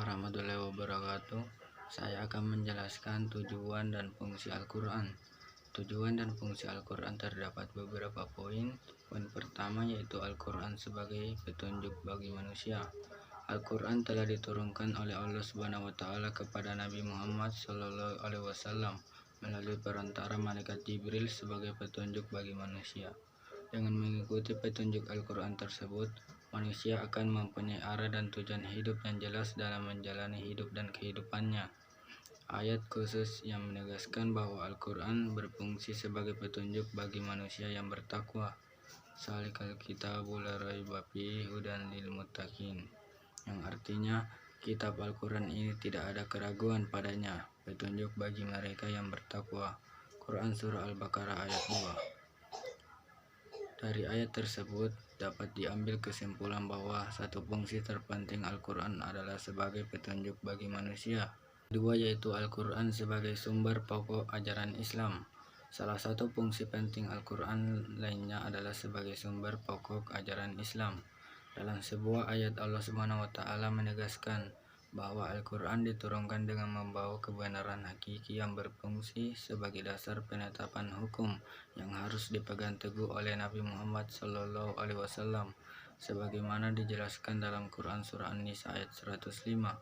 warahmatullahi wabarakatuh. Saya akan menjelaskan tujuan dan fungsi Al-Quran. Tujuan dan fungsi Al-Quran terdapat beberapa poin. Poin pertama yaitu Al-Quran sebagai petunjuk bagi manusia. Al-Quran telah diturunkan oleh Allah Subhanahu wa Ta'ala kepada Nabi Muhammad SAW melalui perantara malaikat Jibril sebagai petunjuk bagi manusia. Dengan mengikuti petunjuk Al-Quran tersebut, manusia akan mempunyai arah dan tujuan hidup yang jelas dalam menjalani hidup dan kehidupannya. Ayat khusus yang menegaskan bahwa Al-Quran berfungsi sebagai petunjuk bagi manusia yang bertakwa. Salikal kitabu la raiba fihi hudan lil muttaqin, yang artinya kitab Al-Quran ini tidak ada keraguan padanya, petunjuk bagi mereka yang bertakwa. Quran Surah Al-Baqarah ayat 2. Dari ayat tersebut dapat diambil kesimpulan bahwa satu fungsi terpenting Al-Quran adalah sebagai petunjuk bagi manusia. Kedua yaitu Al-Quran sebagai sumber pokok ajaran Islam. Salah satu fungsi penting Al-Quran lainnya adalah sebagai sumber pokok ajaran Islam. Dalam sebuah ayat Allah Subhanahu wa Ta'ala menegaskan bahwa Al-Quran diturunkan dengan membawa kebenaran hakiki yang berfungsi sebagai dasar penetapan hukum yang harus dipegang teguh oleh Nabi Muhammad SAW, sebagaimana dijelaskan dalam Quran Surah An-Nisa ayat 105.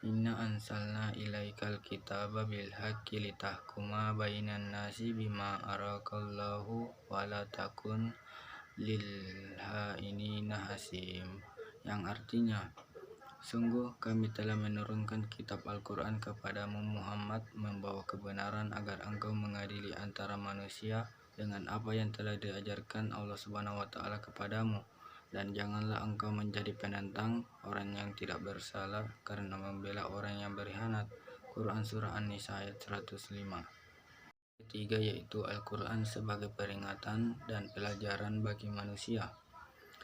Inna ansalna ilaikal kitaba bil haqqi litahkuma bainan nasi bima arakallahu wala takun lil hainina hasim, yang artinya sungguh kami telah menurunkan kitab Al-Quran kepadamu Muhammad membawa kebenaran agar engkau mengadili antara manusia dengan apa yang telah diajarkan Allah Subhanahu wa Ta'ala kepadamu, dan janganlah engkau menjadi penentang orang yang tidak bersalah karena membela orang yang berkhianat. Quran Surah An-Nisa ayat 105. Ketiga yaitu Al-Quran sebagai peringatan dan pelajaran bagi manusia.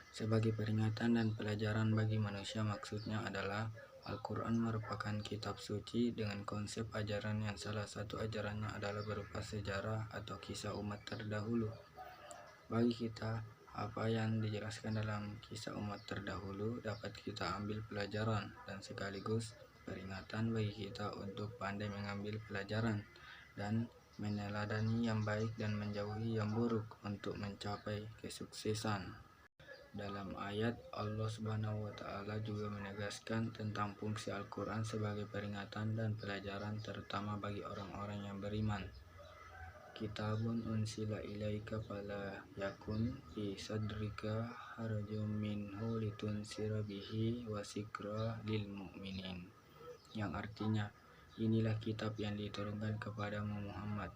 Sebagai peringatan dan pelajaran bagi manusia maksudnya adalah Al-Quran merupakan kitab suci dengan konsep ajaran yang salah satu ajarannya adalah berupa sejarah atau kisah umat terdahulu. Bagi kita, apa yang dijelaskan dalam kisah umat terdahulu dapat kita ambil pelajaran dan sekaligus peringatan bagi kita untuk pandai mengambil pelajaran dan meneladani yang baik dan menjauhi yang buruk untuk mencapai kesuksesan. Dalam ayat, Allah Subhanahu wa Ta'ala juga menegaskan tentang fungsi Al-Quran sebagai peringatan dan pelajaran terutama bagi orang-orang yang beriman. Kitabun unsila ilaika fala yakun fi sadrika harajum minhu litunsira bihi wasikra lil mu'minin, yang artinya inilah kitab yang diturunkan kepadamu Muhammad,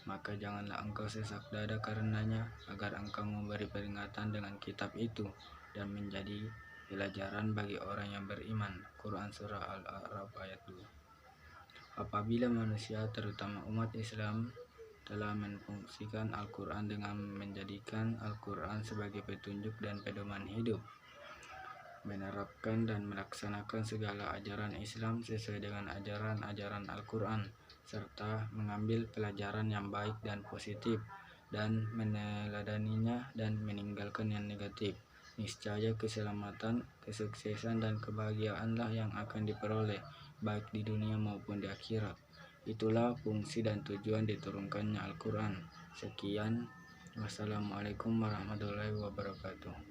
maka janganlah engkau sesak dada karenanya, agar engkau memberi peringatan dengan kitab itu dan menjadi pelajaran bagi orang yang beriman. Quran Surah Al-A'raf ayat 2. Apabila manusia terutama umat Islam telah memfungsikan Al-Quran dengan menjadikan Al-Quran sebagai petunjuk dan pedoman hidup, menerapkan dan melaksanakan segala ajaran Islam sesuai dengan ajaran-ajaran Al-Quran, serta mengambil pelajaran yang baik dan positif dan meneladaninya dan meninggalkan yang negatif, niscaya keselamatan, kesuksesan dan kebahagiaanlah yang akan diperoleh baik di dunia maupun di akhirat. Itulah fungsi dan tujuan diturunkannya Al-Quran. Sekian, wassalamualaikum warahmatullahi wabarakatuh.